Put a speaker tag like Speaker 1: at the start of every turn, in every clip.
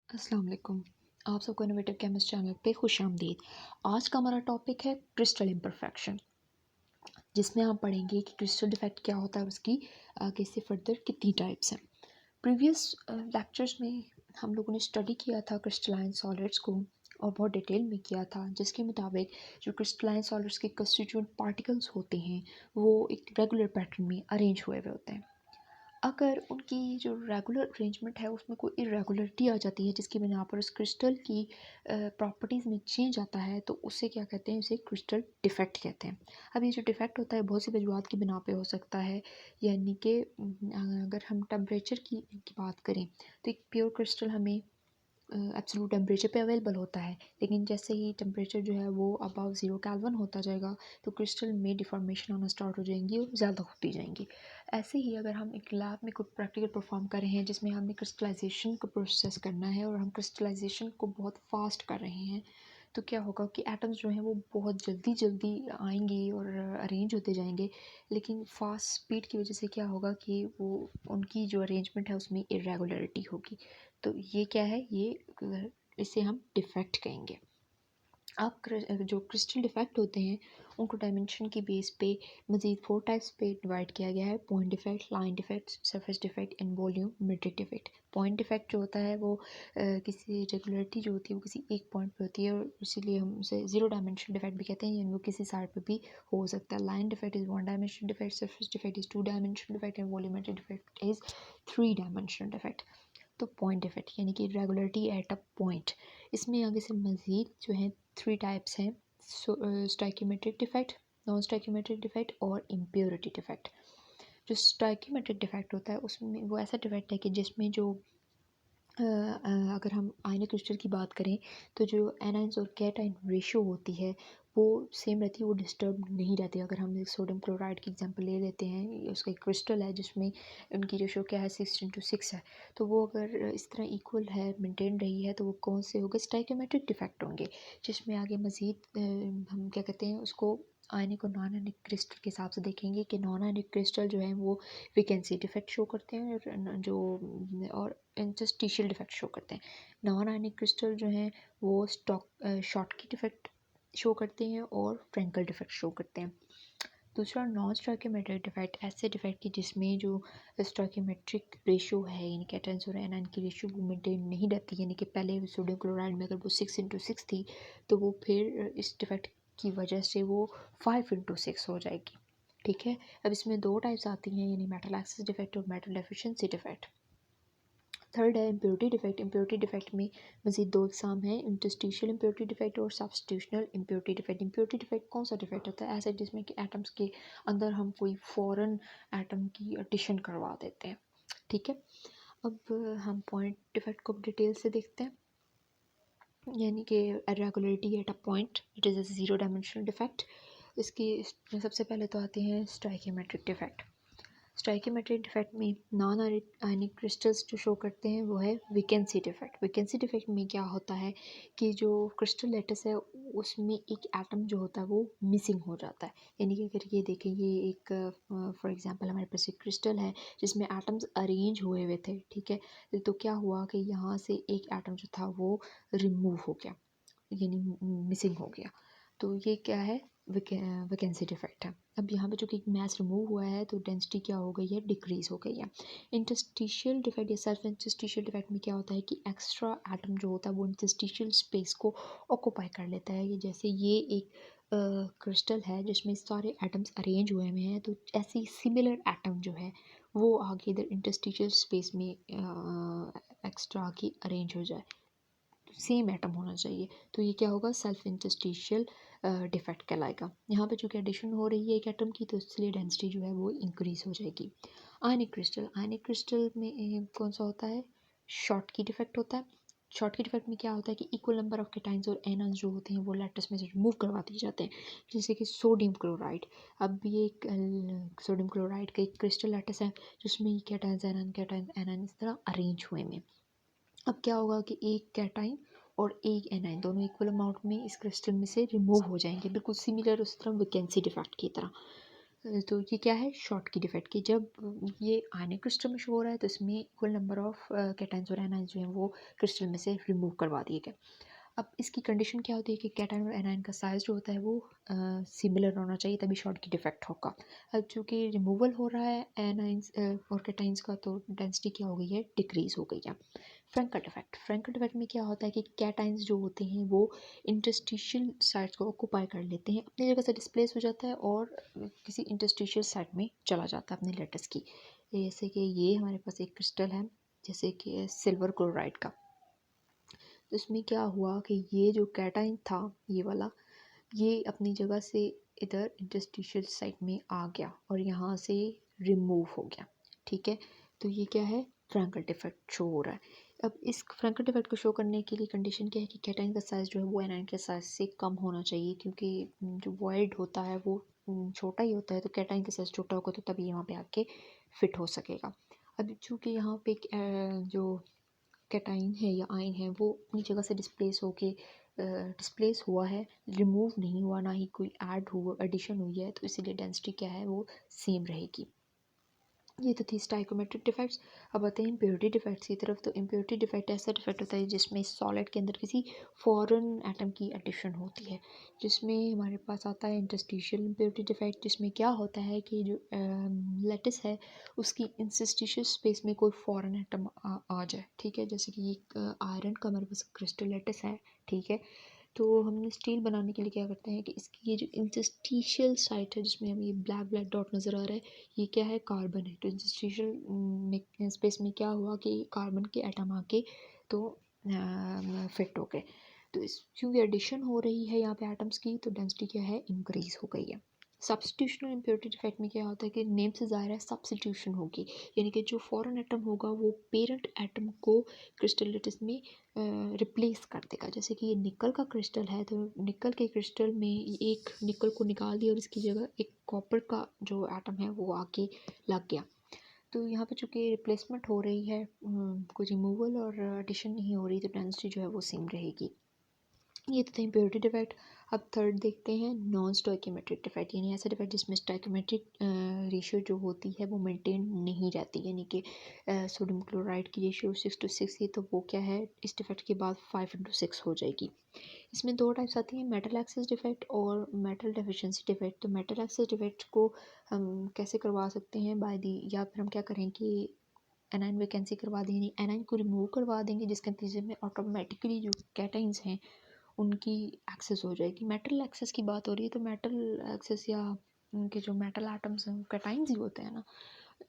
Speaker 1: अस्सलाम वालेकुम। आप सबको इनोवेटिव केमिस्ट चैनल पे खुश आमदीद। आज का हमारा टॉपिक है क्रिस्टल इम्परफेक्शन, जिसमें हम पढ़ेंगे कि क्रिस्टल डिफेक्ट क्या होता है और उसकी आगे से फर्दर कितनी टाइप्स हैं। प्रीवियस लेक्चर्स में हम लोगों ने स्टडी किया था क्रिस्टलाइन सॉलिड्स को और बहुत डिटेल में किया था, जिसके मुताबिक जो क्रिस्टलाइन सॉलिड्स के कंस्टिट्यूएंट पार्टिकल्स होते हैं वो एक रेगुलर पैटर्न में अरेंज हुए हुए होते हैं। अगर उनकी जो रेगुलर अरेंजमेंट है उसमें कोई इरेगुलरिटी आ जाती है जिसकी बिना पर उस क्रिस्टल की प्रॉपर्टीज़ में चेंज आता है, तो उसे क्या कहते हैं, उसे क्रिस्टल डिफेक्ट कहते हैं। अब ये जो डिफेक्ट होता है बहुत सी वजूहत की बिना पे हो सकता है, यानी कि अगर हम टेम्परेचर की बात करें तो एक प्योर क्रिस्टल हमें एब्सोल्यूट टेम्परेचर पे अवेलेबल होता है, लेकिन जैसे ही टेम्परेचर जो है वो अबव 0 केल्विन होता जाएगा तो क्रिस्टल में डिफॉर्मेशन आना स्टार्ट हो जाएंगी और ज़्यादा होती जाएंगी। ऐसे ही अगर हम एक लैब में कोई प्रैक्टिकल परफॉर्म कर रहे हैं जिसमें हमने क्रिस्टलाइजेशन को प्रोसेस करना है और हम क्रिस्टलाइजेशन को बहुत फास्ट कर रहे हैं, तो क्या होगा कि एटम्स जो हैं वो बहुत जल्दी जल्दी आएंगे और अरेंज होते जाएंगे, लेकिन फास्ट स्पीड की वजह से क्या होगा कि वो उनकी जो अरेंजमेंट है उसमें इरेगुलरिटी होगी। तो ये क्या है, ये इसे हम डिफेक्ट कहेंगे। अब जो क्रिस्टल डिफेक्ट होते हैं उनको डायमेंशन की बेस पे मज़ीद 4 टाइप्स पे डिवाइड किया गया है: point defect, line defect, surface defect and volume metric defect. Point defect जो होता है वो किसी रेगुलरिटी जो होती है वो किसी एक पॉइंट पे होती है और इसीलिए हम उसे ज़ीरो डायमेंशन डिफेक्ट भी कहते हैं, यानी वो किसी साइड पे भी हो सकता है। Line defect is 1 dimension defect, surface defect is 2 dimension defect and volumetric defect is 3 dimension defect. तो पॉइंट डिफेक्ट यानी कि रेगुलरिटी एट अ पॉइंट, इसमें आगे से मज़ीद जो है 3 टाइप्स हैं: stoichiometric defect, non stoichiometric defect और इम्प्योरिटी डिफेक्ट। जो स्टाइकियोमेट्रिक डिफेक्ट होता है उसमें वो ऐसा डिफेक्ट है कि जिसमें जो अगर हम आयनिक क्रिस्टल की बात करें तो जो एनाइंस और कैटाइन रेशियो होती है वो सेम रहती है, वो डिस्टर्ब नहीं रहती। अगर हम सोडियम क्लोराइड की एग्जांपल ले लेते हैं, उसका एक क्रिस्टल है जिसमें उनकी रेशियो क्या है, 6:6 है, तो वो अगर इस तरह इक्वल है, मेंटेन रही है, तो वो कौन से होंगे, स्टाइकियोमेट्रिक डिफेक्ट होंगे। जिसमें आगे मज़ीद हम क्या कहते हैं उसको आयनिक और नॉन आयनिक क्रिस्टल के हिसाब से देखेंगे कि नॉन आयनिक क्रिस्टल जो है वो वैकेंसी डिफेक्ट शो करते हैं और इंटरस्टिशियल डिफेक्ट शो करते हैं। नॉन आयनिक क्रिस्टल जो हैं वो शॉर्ट की डिफेक्ट शो करते हैं और फ्रैंकल डिफेक्ट शो करते हैं। दूसरा नॉन स्टोइकियोमेट्रिक डिफेक्ट, ऐसे डिफेक्ट की जिसमें जो स्टोइकियोमेट्रिक रेशियो है यानी कैटायंस और एनायन की रेशियो वो मेंटेन नहीं रहती, यानी कि पहले सोडियम क्लोराइड में अगर वो 6:6 थी तो वो फिर इस डिफेक्ट की वजह से वो 5:6 हो जाएगी। ठीक है। अब इसमें 2 टाइप्स आती हैं, यानी मेटल एक्सेस डिफेक्ट और मेटल डेफिशिएंसी डिफेक्ट। थर्ड है इम्प्योरिटी डिफेक्ट। इम्प्योरिटी डिफेक्ट में मज़ीद 2 इकसाम हैं: इंटरस्टिशियल इम्प्योरिटी डिफेक्ट और सब्स्टिट्यूशनल इम्प्योरिटी डिफेक्ट। इम्प्योरिटी डिफेक्ट कौन सा डिफेक्ट होता है, ऐसा जिसमें कि एटम्स के अंदर हम कोई फॉरेन एटम की एडिशन करवा देते हैं। ठीक है। अब हम पॉइंट डिफेक्ट को डिटेल से देखते हैं, यानी कि irregularity at a point, it is a 0 dimensional defect. इसकी सबसे पहले तो आते हैं स्टाइकियोमेट्रिक डिफेक्ट। स्टाइकियोमेट्रिक डिफेक्ट में नॉन आयनिक क्रिस्टल्स जो शो करते हैं वो है वैकेंसी डिफेक्ट। वैकेंसी डिफेक्ट में क्या होता है कि जो क्रिस्टल लेटिस है उसमें एक एटम जो होता है वो मिसिंग हो जाता है, यानी कि अगर ये देखें, ये एक फॉर एग्जांपल हमारे पास एक क्रिस्टल है जिसमें एटम्स अरेंज हुए हुए थे। ठीक है। तो क्या हुआ कि यहाँ से एक एटम जो था वो रिमूव हो गया, यानी मिसिंग हो गया, तो ये क्या है, वैकेंसी डिफेक्ट है। अब यहाँ पे जो कि मैस रिमूव हुआ है तो डेंसिटी क्या हो गई है, डिक्रीज हो गई है। इंटरस्टिशियल डिफेक्ट या सेल्फ इंटरस्टिशियल डिफेक्ट में क्या होता है कि एक्स्ट्रा एटम जो होता है वो इंटरस्टिशियल स्पेस को ऑक्यूपाई कर लेता है। ये जैसे ये एक क्रिस्टल है जिसमें सारे एटम्स अरेंज हुए हुए हैं, तो ऐसे ही सिमिलर एटम जो है वो आगे इधर इंटरस्टिशियल स्पेस में एक्स्ट्रा आके अरेंज हो जाए, सेम एटम होना चाहिए, तो ये क्या होगा, सेल्फ इंटरस्टिशियल डिफेक्ट कहलाएगा। यहाँ पे चूँकि एडिशन हो रही है एक एटम की तो इसलिए डेंसिटी जो है वो इंक्रीज हो जाएगी। आयनिक क्रिस्टल में कौन सा होता है, शॉर्ट की डिफेक्ट होता है। शॉर्ट की डिफेक्ट में क्या होता है कि इक्वल नंबर ऑफ कैटाइंस और एनाइंस जो होते हैं वो लैटिस में से रिमूव करवा दिए जाते हैं, जैसे कि सोडियम क्लोराइड। अब ये एक सोडियम क्लोराइड का एक क्रिस्टल लैटिस है जिसमें कैटाइंस एनाइन इस तरह अरेंज हुए हैं। अब क्या होगा कि एक कैटाइन और एक एनाइन दोनों इक्वल अमाउंट में इस क्रिस्टल में से रिमूव हो जाएंगे, बिल्कुल सिमिलर उस तरह वैकेंसी डिफेक्ट की तरह। तो ये क्या है, शॉर्ट की डिफेक्ट की। जब ये आयनिक क्रिस्टल में शो हो रहा है तो इसमें इक्वल नंबर ऑफ कैटायंस और एनायंस जो हैं वो क्रिस्टल में से रिमूव करवा दिए गए। अब इसकी कंडीशन क्या होती है कि कैटायन और एनायन का साइज जो होता है वो सिमिलर होना चाहिए, तभी शॉर्ट की डिफेक्ट होगा। अब चूँकि रिमूवल हो रहा है एनाइंस और कैटाइंस का, तो डेंसिटी क्या हो गई है, डिक्रीज हो गई है। फ्रैंकल डिफेक्ट, फ्रैंकल डिफेक्ट में क्या होता है कि कैटाइंस जो होते हैं वो इंटरस्टिशियल साइट्स को ऑक्यूपाई कर लेते हैं, अपनी जगह से डिस्प्लेस हो जाता है और किसी इंटरस्टिशियल साइट में चला जाता है अपने लेटस की। जैसे कि ये हमारे पास एक क्रिस्टल है, जैसे कि सिल्वर क्लोराइड का। तो इसमें क्या हुआ कि ये जो कैटाइन था ये वाला, ये अपनी जगह से इधर इंटरस्टिशियल साइट में आ गया और यहाँ से रिमूव हो गया। ठीक है, तो ये क्या है, फ्रैंकल डिफेक्ट शो हो रहा है। अब इस फ्रैंकल डिफेक्ट को शो करने के लिए कंडीशन क्या है कि कैटाइन का साइज़ जो है वो एनाइन के साइज से कम होना चाहिए, क्योंकि जो वॉइड होता है वो छोटा ही होता है, तो कैटाइन का साइज छोटा होगा तो तभी यहाँ पे आके फिट हो सकेगा। अब चूँकि यहाँ पे जो कैटाइन है या आयन है वो अपनी जगह से डिस्प्लेस हुआ है, रिमूव नहीं हुआ, ना ही कोई ऐड हुआ, एडिशन हुई है, तो इसीलिए डेंसिटी क्या है वो सेम रहेगी। ये तो थी स्टाइकोमेट्रिक डिफेक्ट्स। अब आते हैं इम्प्योरिटी डिफेक्ट्स की तरफ। तो इम्प्योरिटी डिफेक्ट ऐसा डिफेक्ट होता है जिसमें सॉलिड के अंदर किसी फॉरेन एटम की एडिशन होती है, जिसमें हमारे पास आता है इंटरस्टिशियल इम्प्योरिटी डिफेक्ट, जिसमें क्या होता है कि जो लेटिस है उसकी इंटरस्टिशियल स्पेस में कोई फॉरेन एटम आ जाए। ठीक है, जैसे कि ये आयरन का हमारे पास क्रिस्टल लेटिस है। ठीक है, तो हमने स्टील बनाने के लिए क्या करते हैं कि इसकी ये जो इंटरस्टिशियल साइट है जिसमें हमें ये ब्लैक ब्लैक डॉट नज़र आ रहा है, ये क्या है, कार्बन है। तो इंटरस्टिशियल स्पेस में क्या हुआ कि कार्बन के एटम आके तो फिट हो गए। तो इस क्योंकि एडिशन हो रही है यहाँ पे एटम्स की, तो डेंसिटी क्या है, इंक्रीज हो गई है। सब्स्टिट्यूशनल इम्प्योरिटी डिफेक्ट में क्या होता है कि नेम से ज़ाहिर है सब्स्टिट्यूशन होगी, यानी कि जो फॉरेन एटम होगा वो पेरेंट एटम को क्रिस्टलिटिस में रिप्लेस कर देगा। जैसे कि ये निकल का क्रिस्टल है, तो निकल के क्रिस्टल में एक निकल को निकाल दिया और इसकी जगह एक कॉपर का जो एटम है वो आके लग गया। तो यहाँ पे चूँकि रिप्लेसमेंट हो रही है, कोई रिमूवल और एडिशन नहीं हो रही, तो डेंसिटी जो है वो सेम रहेगी। ये तो थे इम्प्योरिटी डिफेक्ट। अब थर्ड देखते हैं नॉन स्टोइकोमेट्रिक डिफेक्ट, यानी ऐसा डिफेक्ट जिसमें स्टोइकोमेट्रिक रेशियो जो होती है वो मेंटेन नहीं रहती, यानी कि सोडियम क्लोराइड की रेशियो 6:6 है, तो वो क्या है, इस डिफेक्ट के बाद 5:6 हो जाएगी। इसमें दो टाइप्स आती हैं, मेटल एक्सेस डिफेक्ट और मेटल डेफिशिएंसी डिफेक्ट। तो मेटल एक्सेस डिफेक्ट को हम कैसे करवा सकते हैं, बाय दी, या फिर हम क्या करें कि एनाइन वैकेंसी करवा देंगे, एनाइन को रिमूव करवा देंगे, जिसके नतीजे में ऑटोमेटिकली जो कैटाइंस हैं उनकी एक्सेस हो जाएगी। मेटल एक्सेस की बात हो रही है, तो मेटल एक्सेस या उनके जो मेटल एटम्स हैं कैटाइंस ही होते हैं ना।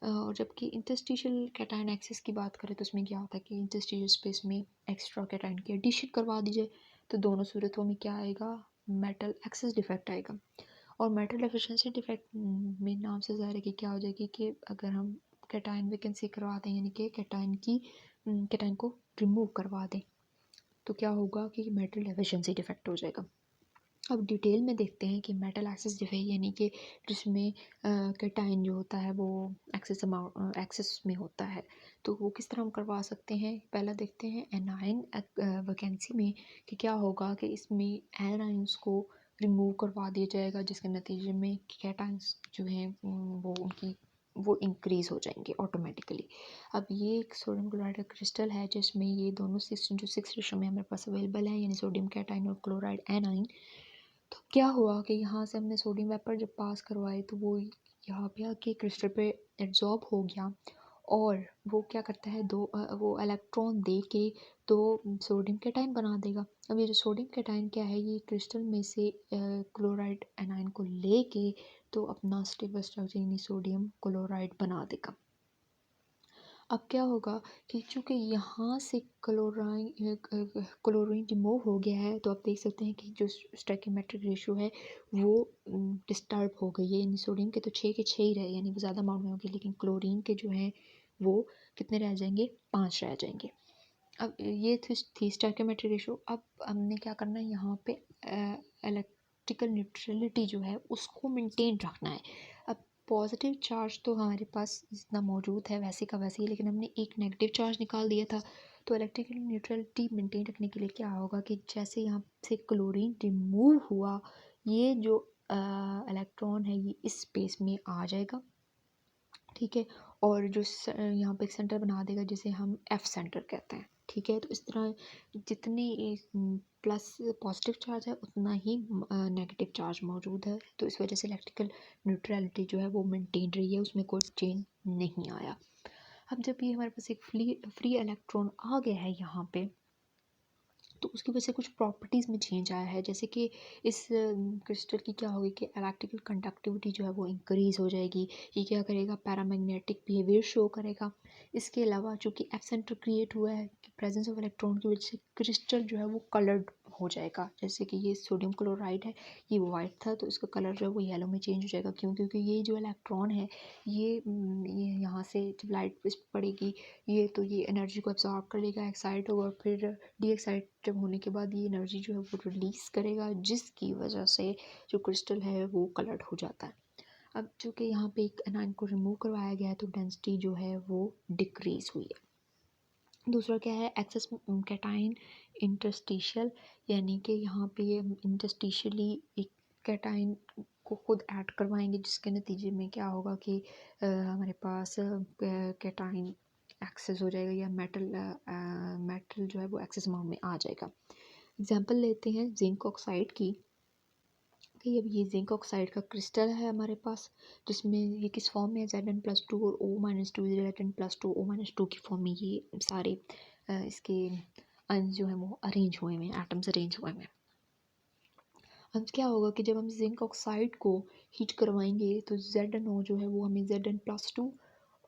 Speaker 1: और जबकि इंटरस्टिशियल कैटाइन एक्सेस की बात करें तो उसमें क्या होता है कि इंटरस्टिशियल स्पेस में एक्स्ट्रा कैटाइन की एडिशन करवा दी जाए, तो दोनों सूरतों में क्या आएगा, मेटल एक्सेस डिफेक्ट आएगा। और मेटल डेफिशिएंसी डिफेक्ट में नाम से ज़ाहिर है कि क्या हो जाएगी कि अगर हम कैटाइन वैकेंसी करवा दें, यानी कि कैटाइन को रिमूव करवा दें, तो क्या होगा कि मेटल डेफिशिएंसी डिफेक्ट हो जाएगा। अब डिटेल में देखते हैं कि मेटल एक्सेस डिफेक्ट, यानी कि जिसमें कैटाइन जो होता है वो एक्सेस में होता है, तो वो किस तरह हम करवा सकते हैं। पहला देखते हैं एनाइन वैकेंसी में कि क्या होगा कि इसमें एनाइंस को रिमूव करवा दिया जाएगा, जिसके नतीजे में कैटाइंस जो हैं वो इंक्रीज़ हो जाएंगे ऑटोमेटिकली। अब ये एक सोडियम क्लोराइड का क्रिस्टल है जिसमें ये दोनों 6:6 रेशो में हमारे पास अवेलेबल है, यानी सोडियम कैटाइन और क्लोराइड एनाइन। तो क्या हुआ कि यहाँ से हमने सोडियम वेपर जब पास करवाए तो वो यहाँ पे आके क्रिस्टल पे एब्जॉर्ब हो गया, और वो क्या करता है, वो इलेक्ट्रॉन दे के तो सोडियम कैटाइन बना देगा। अब ये जो सोडियम कैटाइन क्या है, ये क्रिस्टल में से क्लोराइड एनाइन को लेके तो अपना स्टेबल स्ट्रक्चर यानी सोडियम क्लोराइड बना देगा। अब क्या होगा कि चूँकि यहाँ से क्लोरीन रिमूव हो गया है, तो आप देख सकते हैं कि जो स्टोइकोमेट्रिक रेशियो है वो डिस्टर्ब हो गई है, यानी सोडियम के तो 6 के 6 ही रहे, यानी वो ज़्यादा अमाउंट में होगी, लेकिन क्लोरीन के जो हैं वो कितने रह जाएंगे, 5 रह जाएंगे। अब ये थी स्टोइकोमेट्रिक रेशियो। अब हमने क्या करना है, यहाँ पे इलेक्ट्रिकल न्यूट्रलिटी जो है उसको मेंटेन रखना है। अब पॉजिटिव चार्ज तो हमारे पास जितना मौजूद है वैसे का वैसे ही, लेकिन हमने एक नेगेटिव चार्ज निकाल दिया था। तो इलेक्ट्रिकल न्यूट्रलिटी मेंटेन रखने के लिए क्या होगा कि जैसे यहाँ से क्लोरीन रिमूव हुआ, ये जो इलेक्ट्रॉन है ये इस स्पेस में आ जाएगा, ठीक है, और जो यहाँ पे एक सेंटर बना देगा जिसे हम एफ सेंटर कहते हैं, ठीक है। तो इस तरह जितनी प्लस पॉजिटिव चार्ज है उतना ही नेगेटिव चार्ज मौजूद है, तो इस वजह से इलेक्ट्रिकल न्यूट्रलिटी जो है वो मेंटेन रही है, उसमें कोई चेंज नहीं आया। अब जब ये हमारे पास एक फ्री इलेक्ट्रॉन आ गया है यहाँ पे, तो उसकी वजह से कुछ प्रॉपर्टीज़ में चेंज आया है, जैसे कि इस क्रिस्टल की क्या होगी कि इलेक्ट्रिकल कंडक्टिविटी जो है वो इंक्रीज़ हो जाएगी। ये क्या करेगा, पैरामैग्नेटिक बिहेवियर शो करेगा। इसके अलावा चूँकि एफ सेंटर क्रिएट हुआ है कि प्रेजेंस ऑफ इलेक्ट्रॉन की वजह से क्रिस्टल जो है वो कलर्ड हो जाएगा, जैसे कि ये सोडियम क्लोराइड है, ये वाइट था तो इसका कलर जो है वो येलो में चेंज हो जाएगा। क्यों? क्योंकि ये जो इलेक्ट्रॉन है ये यहाँ से जब लाइट इस पर पड़ेगी ये एनर्जी को एब्जॉर्ब कर लेगा, एक्साइट होगा, फिर डी एक्साइट जब होने के बाद ये एनर्जी जो है वो रिलीज़ करेगा, जिसकी वजह से जो क्रिस्टल है वो कलर्ड हो जाता है। अब चूँकि यहाँ पे एक एनायन को रिमूव करवाया गया है तो डेंसिटी जो है वो डिक्रीज़ हुई है। दूसरा क्या है, एक्सेस कैटाइन इंटरस्टिशियल, यानी कि यहाँ पे ये इंटरस्टिशियली एक कैटाइन को खुद ऐड करवाएंगे, जिसके नतीजे में क्या होगा कि हमारे पास कैटाइन एक्सेस हो जाएगा या मेटल जो है वो एक्सेस अमाउंट में आ जाएगा। एग्जांपल लेते हैं जिंक ऑक्साइड की, कि अब ये जिंक ऑक्साइड का क्रिस्टल है हमारे पास, जिसमें ये किस फॉर्म में है, Zn+2 और O-2 Zn+2 O-2 की फॉर्म में ये सारे इसके आयन्स जो हैं वो अरेंज हुए हैं, एटम्स अरेंज हुए हैं। अब क्या होगा कि जब हम जिंक ऑक्साइड को हीट करवाएंगे तो ZnO जो है वो हमें Zn+2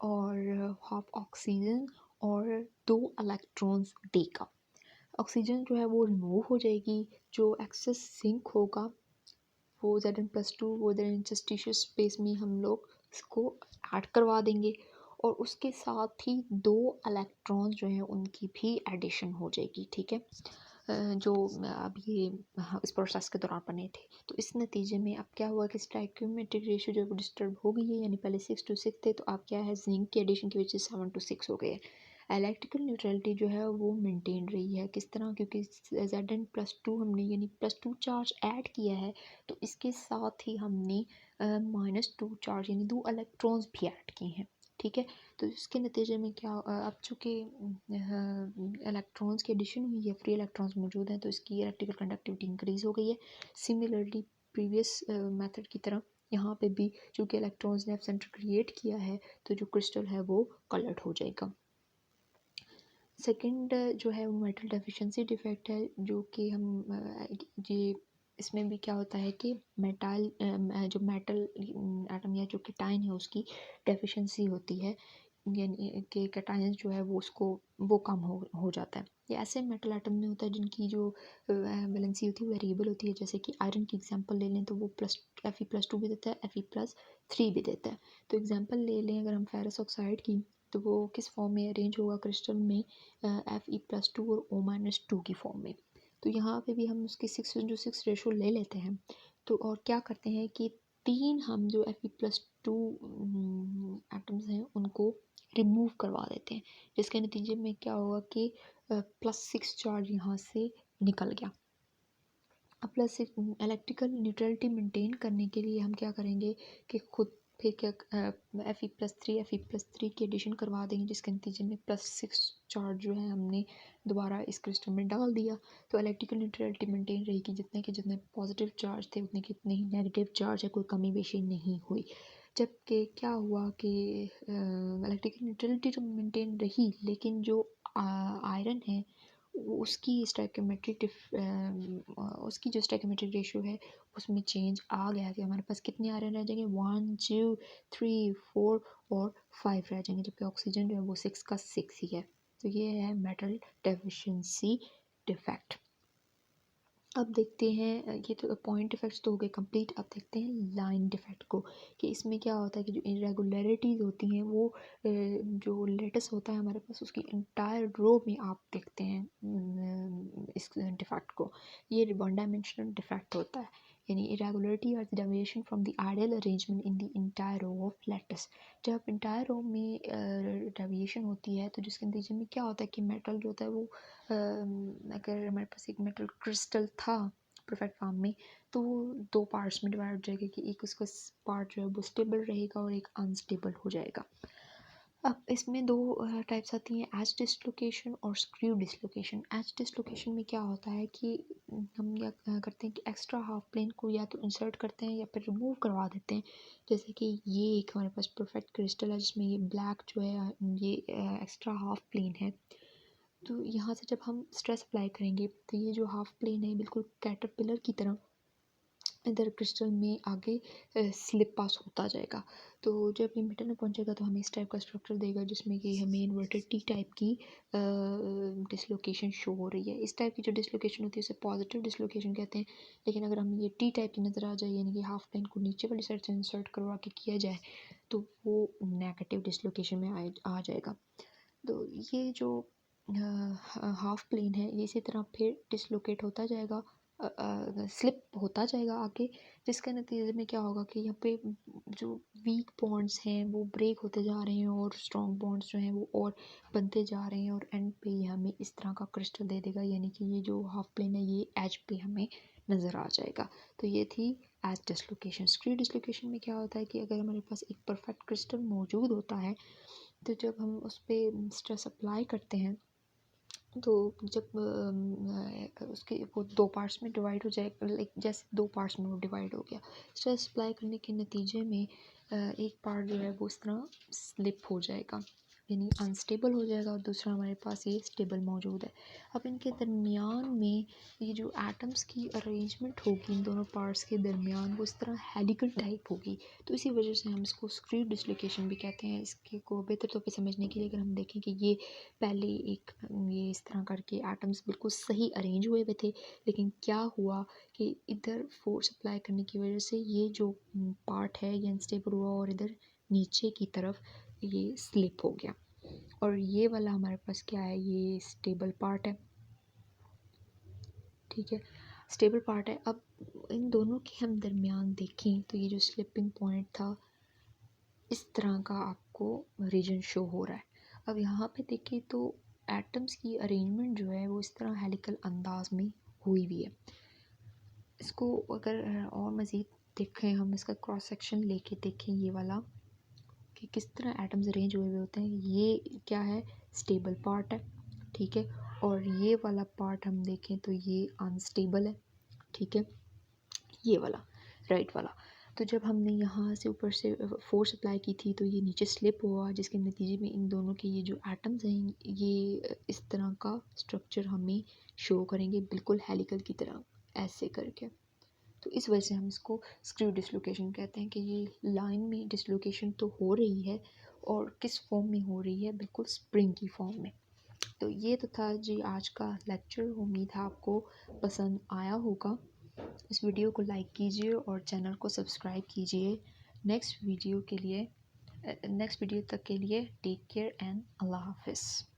Speaker 1: और हाफ ऑक्सीजन और 2 इलेक्ट्रॉन्स देगा। ऑक्सीजन जो है वो रिमूव हो जाएगी, जो एक्सेस जिंक होगा वो Zn+2 वो इंटरस्टिशियल स्पेस में हम लोग इसको ऐड करवा देंगे, और उसके साथ ही 2 इलेक्ट्रॉन्स जो हैं उनकी भी एडिशन हो जाएगी, ठीक है, जो अब ये इस प्रोसेस के दौरान बने थे। तो इस नतीजे में अब क्या हुआ कि स्टोइकियोमेट्रिक रेशियो जो डिस्टर्ब हो गई है, यानी पहले 6:6 थे तो अब क्या है, जिंक की एडिशन की वजह से 7:6 हो गए। इलेक्ट्रिकल न्यूट्रलिटी जो है वो मेंटेन रही है, किस तरह, क्योंकि Zn+2 हमने यानी +2 चार्ज ऐड किया है, तो इसके साथ ही हमने -2 चार्ज यानी 2 इलेक्ट्रॉन्स भी ऐड किए हैं, ठीक है। तो इसके नतीजे में क्या अब चूँकि इलेक्ट्रॉन्स की एडिशन हुई है, फ्री इलेक्ट्रॉन्स मौजूद हैं, तो इसकी इलेक्ट्रिकल कंडक्टिविटी इंक्रीज़ हो गई है। सिमिलरली प्रीवियस मेथड की तरह यहाँ पे भी चूँकि इलेक्ट्रॉन्स ने सेंटर क्रिएट किया है, तो जो क्रिस्टल है वो कलर्ड हो जाएगा। सेकंड जो है वो मेटल डेफिशिएंसी डिफेक्ट है, जो कि हम ये इसमें भी क्या होता है कि मेटल जो मेटल एटम या जो कैटायन है उसकी डेफिशिएंसी होती है, यानी कि कैटायन जो है वो उसको वो कम हो जाता है। ये ऐसे मेटल एटम में होता है जिनकी जो वैलेंसी होती है वेरिएबल होती है, जैसे कि आयरन की एग्जांपल ले लें तो वो Fe+2 भी देता है, Fe+3 भी देता है। तो एग्जांपल ले लें अगर हम फेरस ऑक्साइड की, तो वो किस फॉर्म में अरेंज होगा क्रिस्टल में, Fe+2 और O-2 की फॉर्म में। तो यहाँ पे भी हम उसकी 6:6 रेशो ले लेते हैं, तो और क्या करते हैं कि 3 हम जो Fe+2 एटम्स हैं उनको रिमूव करवा देते हैं, जिसके नतीजे में क्या होगा कि +6 चार्ज यहाँ से निकल गया। अब इलेक्ट्रिकल न्यूट्रलिटी मेंटेन करने के लिए हम क्या करेंगे कि खुद फिर क्या Fe+3 की एडिशन करवा देंगे, जिसके नतीजे में +6 चार्ज जो है हमने दोबारा इस क्रिस्टल में डाल दिया, तो इलेक्ट्रिकल न्यूट्रलिटी मेंटेन रहेगी, जितने के जितने पॉजिटिव चार्ज थे उतने के उतने ही नेगेटिव चार्ज है, कोई कमी बेशी नहीं हुई। जबकि क्या हुआ कि इलेक्ट्रिकल न्यूट्रलिटी तो मेंटेन रही, लेकिन जो आयरन है उसकी स्टोइकियोमेट्रिक उसकी जो स्टोइकियोमेट्रिक रेशियो है उसमें चेंज आ गया कि हमारे पास कितने आयरन रह जाएंगे, 1 2 3 4 और 5 रह जाएंगे, जबकि ऑक्सीजन जो है वो 6 का 6 ही है। तो ये है मेटल डेफिशिएंसी डिफेक्ट। अब देखते हैं, ये तो पॉइंट डिफेक्ट्स तो हो गए कंप्लीट। अब देखते हैं लाइन डिफेक्ट को, कि इसमें क्या होता है कि जो इरेगुलरिटीज़ होती हैं वो जो लेटस होता है हमारे पास उसकी इंटायर रो में आप देखते हैं इस डिफेक्ट को, ये वन डायमेंशनल डिफेक्ट होता है, यानी इरेगुलरिटी और deviation from the ideal arrangement in the entire row of lattice. जब इंटायर रो में डेविएशन होती है तो जिसके नतीजे में क्या होता है कि मेटल जो होता है वो अगर हमारे पास एक मेटल क्रिस्टल था परफेक्ट फॉर्म में, तो वो 2 पार्ट्स में डिवाइड हो जाएगा कि एक उसका पार्ट जो है वो स्टेबल रहेगा और एक अनस्टेबल हो जाएगा। अब इसमें 2 टाइप्स आती हैं, एज डिसलोकेशन और स्क्रू डिसलोकेशन। एज डिसलोकेशन में क्या होता है कि हम क्या करते हैं कि एक्स्ट्रा हाफ प्लेन को या तो इंसर्ट करते हैं या फिर रिमूव करवा देते हैं। जैसे कि ये एक हमारे पास परफेक्ट क्रिस्टल है जिसमें ये ब्लैक जो है ये एक्स्ट्रा हाफ प्लेन है। तो यहाँ से जब हम स्ट्रेस अप्लाई करेंगे तो ये जो हाफ प्लेन है बिल्कुल कैटरपिलर की तरह इधर क्रिस्टल में आगे स्लिप पास होता जाएगा। तो जब ये मिडल में पहुंचेगा तो हमें इस टाइप का स्ट्रक्चर देगा जिसमें कि हमें इन्वर्टेड टी टाइप की डिसलोकेशन शो हो रही है। इस टाइप की जो डिसलोकेशन होती है उसे पॉजिटिव डिसलोकेशन कहते हैं। लेकिन अगर हमें ये टी टाइप की नज़र आ जाए यानी कि हाफ प्लेन को नीचे वाली साइड से इंसर्ट करवा के किया जाए तो वो नेगेटिव डिसलोकेशन में आ जाएगा। तो ये जो हाफ प्लेन है ये इसी तरह फिर डिसलोकेट होता जाएगा, स्लिप होता जाएगा आगे, जिसके नतीजे में क्या होगा कि यहाँ पे जो वीक बॉन्ड्स हैं वो ब्रेक होते जा रहे हैं और स्ट्रॉन्ग बॉन्ड्स जो हैं वो और बनते जा रहे हैं और एंड पे ये हमें इस तरह का क्रिस्टल दे देगा, यानी कि ये जो हाफ प्लेन है ये एज पे हमें नज़र आ जाएगा। तो ये थी एज डिसलोकेशन। स्क्रू डिसलोकेशन में क्या होता है कि अगर हमारे पास एक परफेक्ट क्रिस्टल मौजूद होता है तो जब हम उस पर स्ट्रेस अप्लाई करते हैं तो जब उसके वो 2 पार्ट्स में डिवाइड हो जाए, लाइक जैसे 2 पार्ट्स में वो डिवाइड हो गया, स्ट्रेस अप्लाई करने के नतीजे में एक पार्ट जो है वो इस तरह स्लिप हो जाएगा यानी अनस्टेबल हो जाएगा और दूसरा हमारे पास ये स्टेबल मौजूद है। अब इनके दरमियान में ये जो एटम्स की अरेंजमेंट होगी इन दोनों पार्ट्स के दरमियान वो इस तरह हेलिकल टाइप होगी, तो इसी वजह से हम इसको स्क्रू डिसलोकेशन भी कहते हैं। इसके को बेहतर तौर पे समझने के लिए अगर हम देखें कि ये पहले एक ये इस तरह करके एटम्स बिल्कुल सही अरेंज हुए हुए थे, लेकिन क्या हुआ कि इधर फोर्स अप्लाई करने की वजह से ये जो पार्ट है ये अनस्टेबल हुआ और इधर नीचे की तरफ ये स्लिप हो गया और ये वाला हमारे पास क्या है, ये स्टेबल पार्ट है। ठीक है, स्टेबल पार्ट है। अब इन दोनों के हम दरमियान देखें तो ये जो स्लिपिंग पॉइंट था इस तरह का आपको रीजन शो हो रहा है। अब यहाँ पे देखें तो एटम्स की अरेंजमेंट जो है वो इस तरह हेलिकल अंदाज में हुई हुई है। इसको अगर और मज़ीद देखें, हम इसका क्रॉस सेक्शन लेके देखें ये वाला कि किस तरह एटम्स अरेंज हुए हुए होते हैं। ये क्या है, स्टेबल पार्ट है, ठीक है, और ये वाला पार्ट हम देखें तो ये अनस्टेबल है, ठीक है, ये वाला राइट वाला। तो जब हमने यहाँ से ऊपर से फोर्स अप्लाई की थी तो ये नीचे स्लिप हुआ जिसके नतीजे में इन दोनों के ये जो एटम्स हैं ये इस तरह का स्ट्रक्चर हमें शो करेंगे बिल्कुल हेलिकल की तरह ऐसे करके। तो इस वजह से हम इसको स्क्रू डिसलोकेशन कहते हैं कि ये लाइन में डिसलोकेशन तो हो रही है और किस फॉर्म में हो रही है, बिल्कुल स्प्रिंग की फॉर्म में। तो ये तो था जी आज का लेक्चर, उम्मीद है आपको पसंद आया होगा। इस वीडियो को लाइक कीजिए और चैनल को सब्सक्राइब कीजिए। नेक्स्ट वीडियो तक के लिए टेक केयर एंड अल्लाह हाफिज़।